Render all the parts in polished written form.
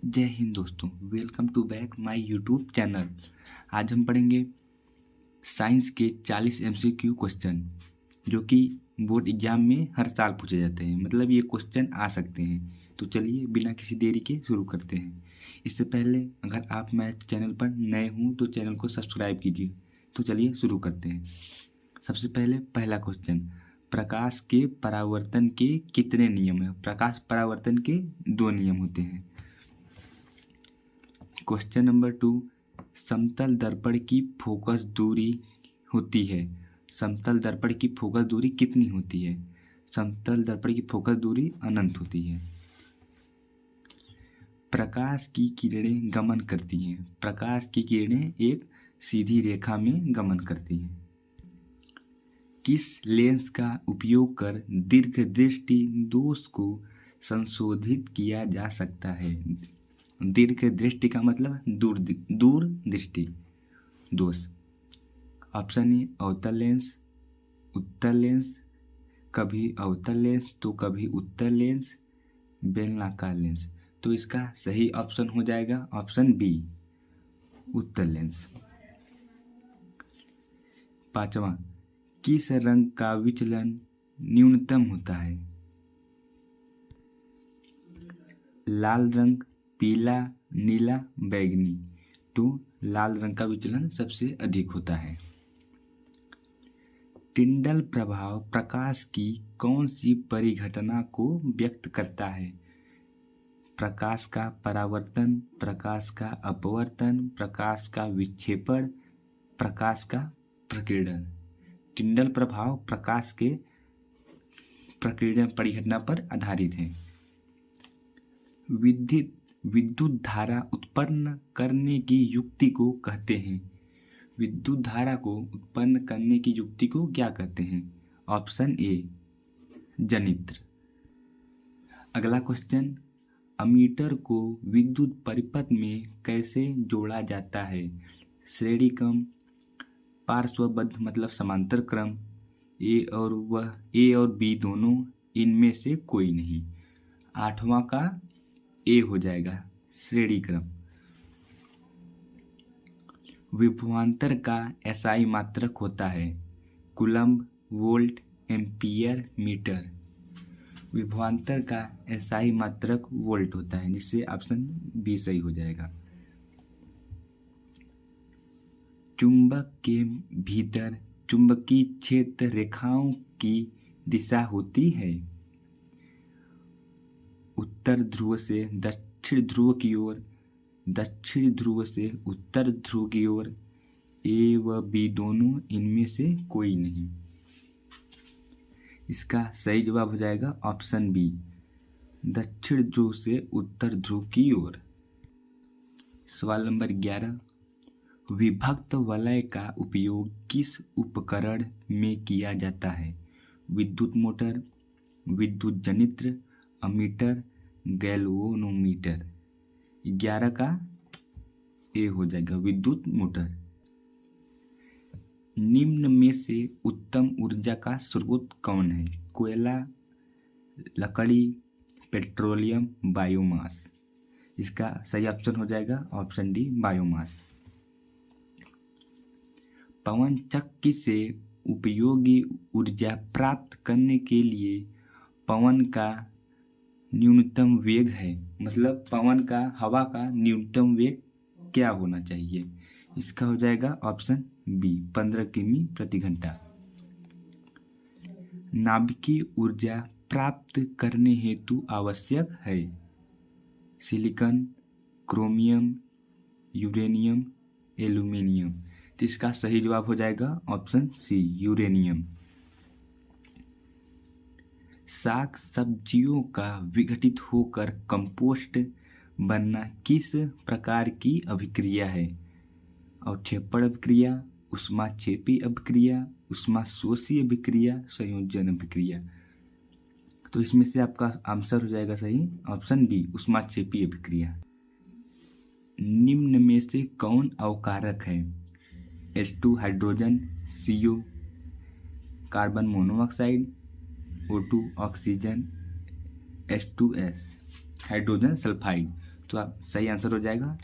जय हिंद दोस्तों, welcome to back my YouTube channel. आज हम पढ़ेंगे साइंस के 40 MCQ क्वेश्चन जो कि बोर्ड एग्जाम में हर साल पूछे जाते हैं। मतलब ये क्वेश्चन आ सकते हैं। तो चलिए बिना किसी देरी के शुरू करते हैं। इससे पहले अगर आप मेरे चैनल पर नए हों तो चैनल को सब्सक्राइब कीजिए। तो चलिए शुरू करते हैं। सबसे पहले पहला क्वेश्चन, प्रकाश के परावर्तन के कितने नियम हैं? प्रकाश परावर्तन के 2 नियम होते हैं। क्वेश्चन नंबर 2, समतल दर्पण की फोकस दूरी होती है। समतल दर्पण की फोकस दूरी कितनी होती है? समतल दर्पण की फोकस दूरी अनंत होती है। प्रकाश की किरणें गमन करती हैं। प्रकाश की किरणें एक सीधी रेखा में गमन करती हैं। किस लेंस का उपयोग कर दीर्घ दृष्टि दोष को संशोधित किया जा सकता है? दीर्घ दृष्टि का मतलब दूर दृष्टि दोष। ऑप्शन ए अवतल लेंस, उत्तल लेंस, कभी अवतल लेंस तो कभी उत्तल लेंस, बेलनाकार लेंस। तो इसका सही ऑप्शन हो जाएगा ऑप्शन बी, उत्तल लेंस। पांचवा, किस रंग का विचलन न्यूनतम होता है? लाल रंग, पीला, नीला, बैंगनी। तो लाल रंग का विचलन सबसे अधिक होता है। टिंडल प्रभाव प्रकाश की कौन सी परिघटना को व्यक्त करता है? प्रकाश का परावर्तन, प्रकाश का अपवर्तन, प्रकाश का विक्षेपण, प्रकाश का प्रकीर्णन। टिंडल प्रभाव प्रकाश के प्रकीर्णन परिघटना पर आधारित है। विद्युत धारा उत्पन्न करने की युक्ति को कहते हैं। विद्युत धारा को उत्पन्न करने की युक्ति को क्या कहते हैं? ऑप्शन ए, जनित्र। अगला क्वेश्चन, अमीटर को विद्युत परिपथ में कैसे जोड़ा जाता है? श्रेणी क्रम, पार्श्वबद्ध मतलब समांतर क्रम, ए और बी दोनों, इनमें से कोई नहीं। आठवां का ए हो जाएगा, श्रेणी क्रम। विभवांतर का एसआई मात्रक होता है कूलम्ब, वोल्ट, एम्पियर, मीटर। विभवांतर का एसआई मात्रक वोल्ट होता है, जिससे ऑप्शन बी सही हो जाएगा। चुंबक के भीतर चुंबकीय क्षेत्र रेखाओं की दिशा होती है उत्तर ध्रुव से दक्षिण ध्रुव की ओर, दक्षिण ध्रुव से उत्तर ध्रुव की ओर, ए व बी दोनों, इनमें से कोई नहीं। इसका सही जवाब हो जाएगा ऑप्शन बी, दक्षिण ध्रुव से उत्तर ध्रुव की ओर। सवाल नंबर 11, विभक्त वलय का उपयोग किस उपकरण में किया जाता है? विद्युत मोटर, विद्युत जनित्र, अमीटर, गैल्वेनोमीटर। 11 का ए हो जाएगा, विद्युत मोटर। निम्न में से उत्तम ऊर्जा का स्रोत कौन है? कोयला, लकड़ी, पेट्रोलियम, बायोमास। इसका सही ऑप्शन हो जाएगा ऑप्शन डी, बायोमास। पवन चक्की से उपयोगी ऊर्जा प्राप्त करने के लिए पवन का न्यूनतम वेग है। मतलब पवन का, हवा का न्यूनतम वेग क्या होना चाहिए? इसका हो जाएगा ऑप्शन बी, 15 किमी प्रति घंटा। नाभिकीय ऊर्जा प्राप्त करने हेतु आवश्यक है सिलिकॉन, क्रोमियम, यूरेनियम, एल्यूमिनियम। तो इसका सही जवाब हो जाएगा ऑप्शन सी, यूरेनियम। साग सब्जियों का विघटित होकर कंपोस्ट बनना किस प्रकार की अभिक्रिया है? अवक्षेपण अभिक्रिया, ऊष्माक्षेपी अभिक्रिया, ऊष्माशोषी अभिक्रिया, संयोजन अभिक्रिया। तो इसमें से आपका आंसर हो जाएगा सही ऑप्शन बी, ऊष्माक्षेपी अभिक्रिया। निम्न में से कौन अवकारक है? H2 hydrogen, CO carbon monoxide, O2 oxygen, H2S hydrogen sulphide. तो आप सही आंसर हो जाएगा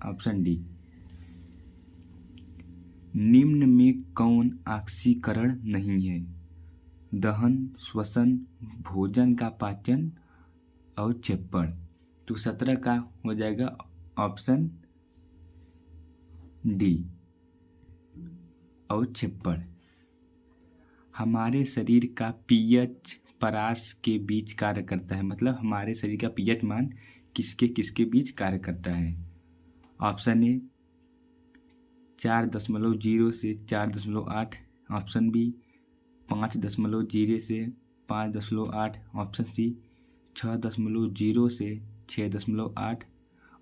ऑप्शन डी। निम्न में कौन ऑक्सीकरण नहीं है? दहन, श्वसन, भोजन का पाचन और चेपड़। तो 17 का हो जाएगा ऑप्शन डी और चेपड़। हमारे शरीर का पीएच परास के बीच कार्य करता है, मतलब हमारे शरीर का पीएच मान किसके किसके बीच कार्य करता है? ऑप्शन ए 4.0 से 4.8, ऑप्शन बी 5.0 से 5.8, ऑप्शन सी 6.0 से 6.8,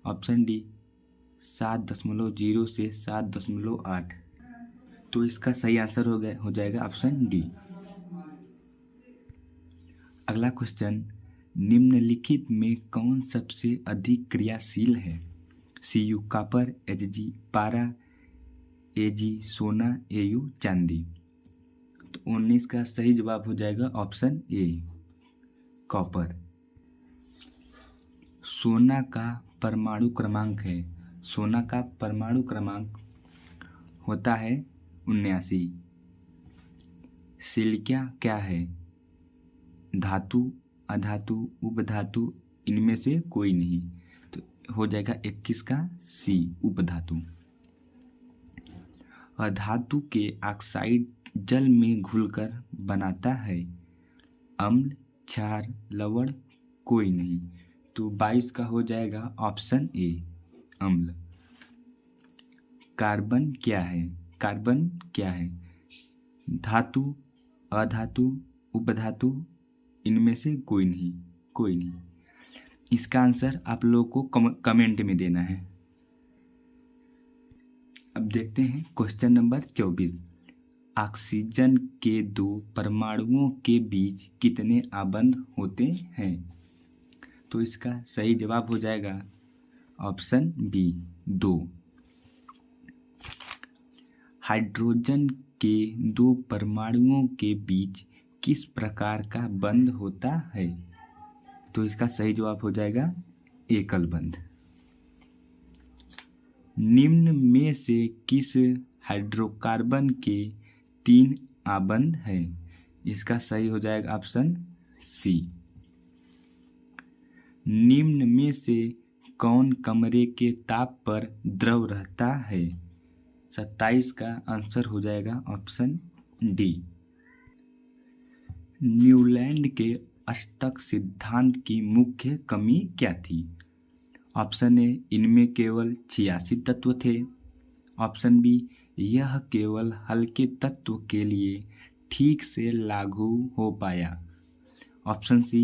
ऑप्शन डी 7.0 से 7.8। तो इसका सही आंसर हो जाएगा ऑप्शन डी। अगला क्वेश्चन, निम्नलिखित में कौन सबसे अधिक क्रियाशील है? Cu कॉपर, Hg पारा, Ag सोना, Au चांदी। तो 19 का सही जवाब हो जाएगा ऑप्शन ए कॉपर। सोना का परमाणु क्रमांक है, सोना का परमाणु क्रमांक होता है 79। सिलिका क्या है? धातु, अधातु, उपधातु, इनमें से कोई नहीं। तो हो जाएगा 21 का सी उपधातु। अधातु के ऑक्साइड जल में घुलकर बनाता है अम्ल, क्षार, लवण, कोई नहीं। तो 22 का हो जाएगा ऑप्शन ए अम्ल। कार्बन क्या है? कार्बन क्या है? धातु, अधातु, उपधातु, इनमें से कोई नहीं, कोई नहीं। इसका आंसर आप लोगों को कमेंट में देना है। अब देखते हैं क्वेश्चन नंबर 24। ऑक्सीजन के 2 परमाणुओं के बीच कितने आबंध होते हैं? तो इसका सही जवाब हो जाएगा ऑप्शन बी 2। हाइड्रोजन के 2 परमाणुओं के बीच किस प्रकार का बंध होता है? तो इसका सही जवाब हो जाएगा एकल बंध। निम्न में से किस हाइड्रोकार्बन के 3 आबंध हैं? इसका सही हो जाएगा ऑप्शन सी। निम्न में से कौन कमरे के ताप पर द्रव रहता है? 27 का आंसर हो जाएगा ऑप्शन डी। न्यूलैंड के अष्टक सिद्धांत की मुख्य कमी क्या थी? ऑप्शन ए इनमें केवल 86 तत्व थे, ऑप्शन बी यह केवल हल्के तत्व के लिए ठीक से लागू हो पाया, ऑप्शन सी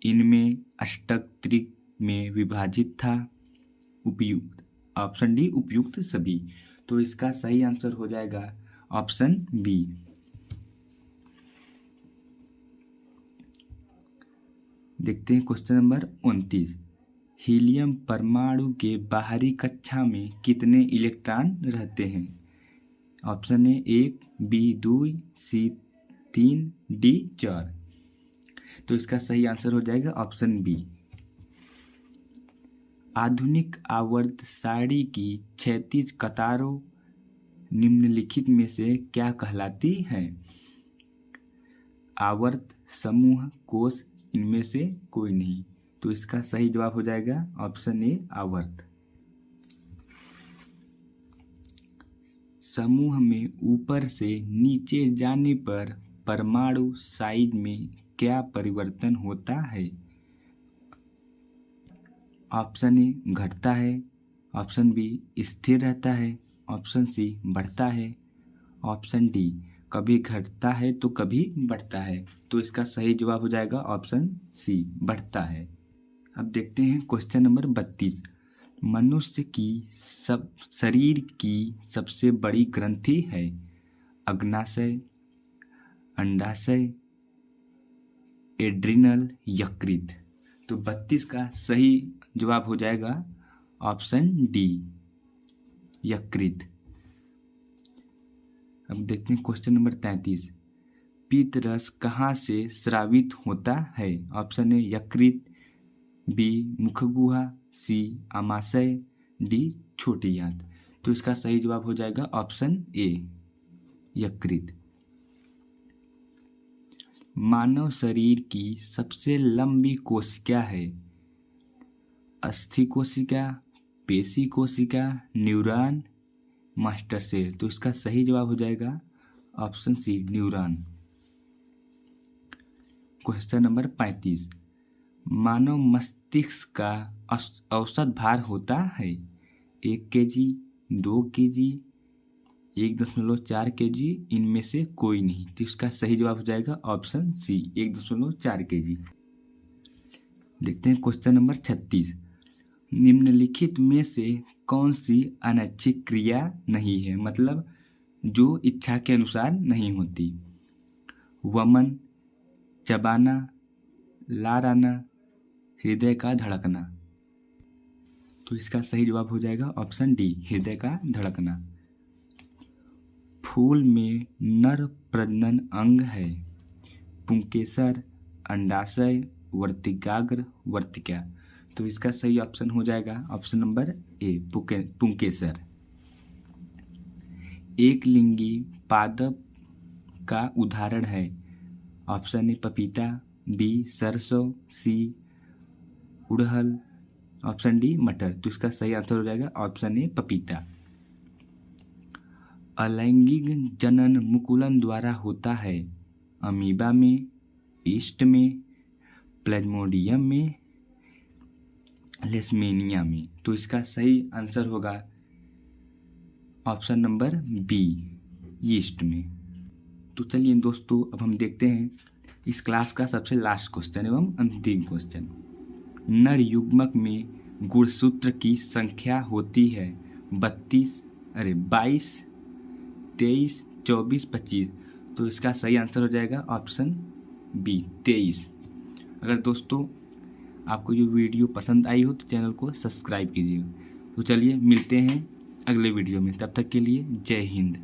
इनमें अष्टक त्रिक में विभाजित था, उपयुक्त, ऑप्शन डी उपयुक्त सभी। तो इसका सही आंसर हो जाएगा ऑप्शन बी। देखते हैं क्वेश्चन नंबर 29। हीलियम परमाणु के बाहरी कक्षा में कितने इलेक्ट्रॉन रहते हैं? Option A 1, B 2, C 3, D 4। तो इसका सही आंसर हो जाएगा ऑप्शन बी। आधुनिक आवर्त सारणी की 36 कतारों निम्नलिखित में से क्या कहलाती हैं? आवर्त, समूह, कोष, इनमें से कोई नहीं। तो इसका सही जवाब हो जाएगा ऑप्शन ए आवर्त। समूह में ऊपर से नीचे जाने पर परमाणु साइज में क्या परिवर्तन होता है? ऑप्शन ए घटता है, ऑप्शन बी स्थिर रहता है, ऑप्शन सी बढ़ता है, ऑप्शन डी कभी घटता है तो कभी बढ़ता है। तो इसका सही जवाब हो जाएगा ऑप्शन सी बढ़ता है। अब देखते हैं क्वेश्चन नंबर 32। मनुष्य की शरीर की सबसे बड़ी ग्रंथि है? अग्नाशय, अंडाशय, एड्रिनल, यकृत। तो 32 का सही जवाब हो जाएगा ऑप्शन डी यकृत। अब देखते हैं क्वेश्चन नंबर 33। पीत रस कहाँ से स्रावित होता है? ऑप्शन ए यकृत, बी मुखगुहा, सी आमाशय, डी छोटी आंत। तो इसका सही जवाब हो जाएगा ऑप्शन ए यकृत। मानव शरीर की सबसे लंबी कोशिका है? अस्थि कोशिका, पेशी कोशिका, न्यूरॉन, मास्टर सेल। तो इसका सही जवाब हो जाएगा option C neuron. Question number 35, मानव मस्तिष्क का औसत भार होता है 1 kg, 2 kg, 1.4 kg, इनमें से कोई नहीं। तो इसका सही जवाब हो जाएगा ऑप्शन सी 1.4 kg। देखते हैं क्वेश्चन नंबर 36, निम्नलिखित में से कौन सी अनैच्छिक क्रिया नहीं है, मतलब जो इच्छा के अनुसार नहीं होती? वमन, चबाना, लार आना, हृदय का धड़कना। तो इसका सही जवाब हो जाएगा ऑप्शन डी हृदय का धड़कना। फूल में नर प्रजनन अंग है? पुंकेसर, अंडाशय, वर्तिकाग्र, वर्तिका। तो इसका सही ऑप्शन हो जाएगा ऑप्शन नंबर ए पुंकेसर। एक लिंगी पादप का उदाहरण है? ऑप्शन ए पपीता, बी सरसों, सी उड़हल, ऑप्शन डी मटर। तो इसका सही आंसर हो जाएगा ऑप्शन ए पपीता। अलैंगिक जनन मुकुलन द्वारा होता है? अमीबा में, ईस्ट में, प्लाज्मोडियम में, लेशमेनिया में। तो इसका सही आंसर होगा ऑप्शन नंबर बी ईस्ट में। तो चलिए दोस्तों अब हम देखते हैं इस क्लास का सबसे लास्ट क्वेश्चन एवं अंतिम क्वेश्चन। नर युग्मक में गुणसूत्र की संख्या होती है 22, 23, 24, 25। तो इसका सही आंसर हो जाएगा ऑप्शन बी 23। अगर दोस्तों आपको ये वीडियो पसंद आई हो तो चैनल को सब्सक्राइब कीजिए। तो चलिए मिलते हैं अगले वीडियो में, तब तक के लिए जय हिंद।